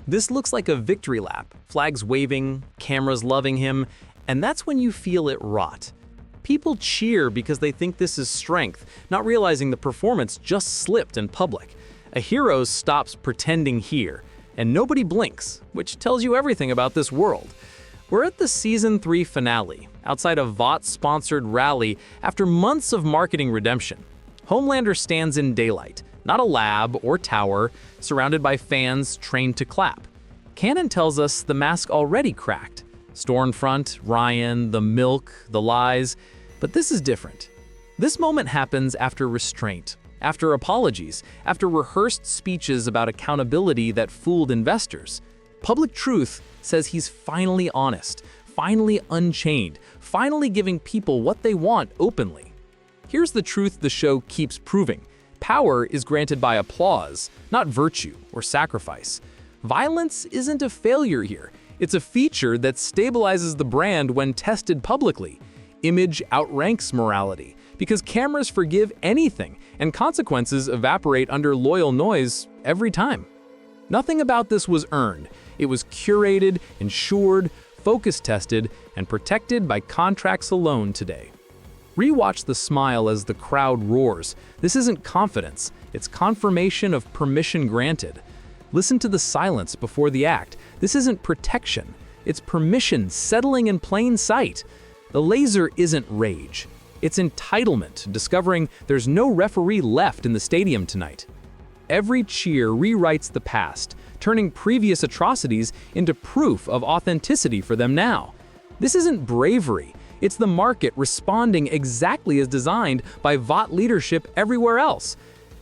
This looks like a victory lap, flags waving, cameras loving him, and that's when you feel it rot. People cheer because they think this is strength, not realizing the performance just slipped in public. A hero stops pretending here, and nobody blinks, which tells you everything about this world. We're at the Season 3 finale, outside a Vought-sponsored rally after months of marketing redemption. Homelander stands in daylight, not a lab or tower, surrounded by fans trained to clap. Canon tells us the mask already cracked. Stormfront, Ryan, the milk, the lies. But this is different. This moment happens after restraint, after apologies, after rehearsed speeches about accountability that fooled investors. Public truth says he's finally honest, finally unchained, finally giving people what they want openly. Here's the truth the show keeps proving. Power is granted by applause, not virtue or sacrifice. Violence isn't a failure here. It's a feature that stabilizes the brand when tested publicly. Image outranks morality, because cameras forgive anything, and consequences evaporate under loyal noise every time. Nothing about this was earned. It was curated, ensured, focus-tested, and protected by contracts alone today. Rewatch the smile as the crowd roars. This isn't confidence, it's confirmation of permission granted. Listen to the silence before the act. This isn't protection, it's permission settling in plain sight. The laser isn't rage, it's entitlement, discovering there's no referee left in the stadium tonight. Every cheer rewrites the past, turning previous atrocities into proof of authenticity for them now. This isn't bravery. It's the market responding exactly as designed by Vought leadership everywhere else.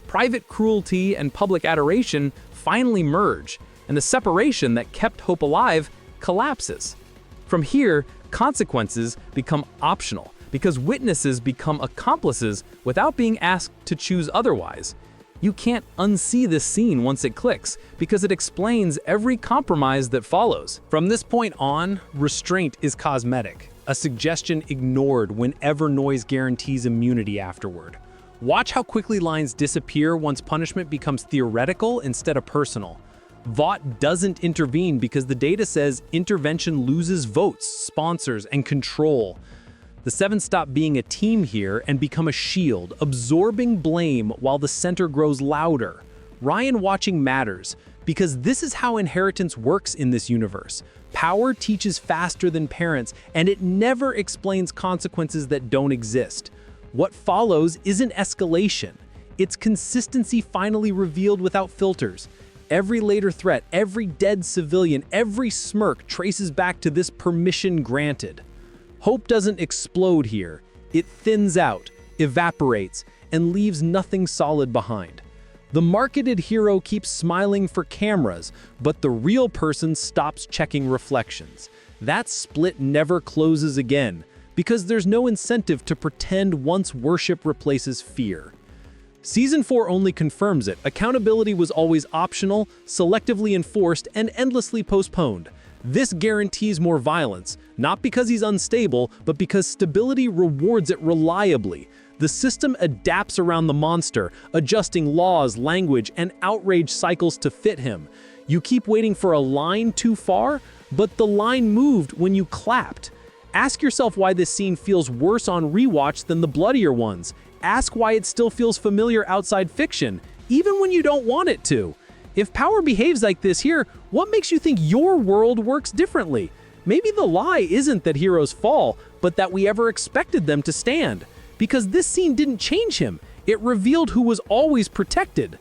Private cruelty and public adoration finally merge, and the separation that kept hope alive collapses. From here, consequences become optional, because witnesses become accomplices without being asked to choose otherwise. You can't unsee this scene once it clicks, because it explains every compromise that follows. From this point on, restraint is cosmetic, a suggestion ignored whenever noise guarantees immunity afterward. Watch how quickly lines disappear once punishment becomes theoretical instead of personal. Vought doesn't intervene because the data says intervention loses votes, sponsors, and control. The Seven stop being a team here and become a shield, absorbing blame while the center grows louder. Ryan watching matters, because this is how inheritance works in this universe. Power teaches faster than parents, and it never explains consequences that don't exist. What follows isn't escalation. It's consistency finally revealed without filters. Every later threat, every dead civilian, every smirk traces back to this permission granted. Hope doesn't explode here. It thins out, evaporates, and leaves nothing solid behind. The marketed hero keeps smiling for cameras, but the real person stops checking reflections. That split never closes again, because there's no incentive to pretend once worship replaces fear. Season 4 only confirms it. Accountability was always optional, selectively enforced, and endlessly postponed. This guarantees more violence, not because he's unstable, but because stability rewards it reliably. The system adapts around the monster, adjusting laws, language, and outrage cycles to fit him. You keep waiting for a line too far, but the line moved when you clapped. Ask yourself why this scene feels worse on rewatch than the bloodier ones. Ask why it still feels familiar outside fiction, even when you don't want it to. If power behaves like this here, what makes you think your world works differently? Maybe the lie isn't that heroes fall, but that we ever expected them to stand. Because this scene didn't change him, it revealed who was always protected.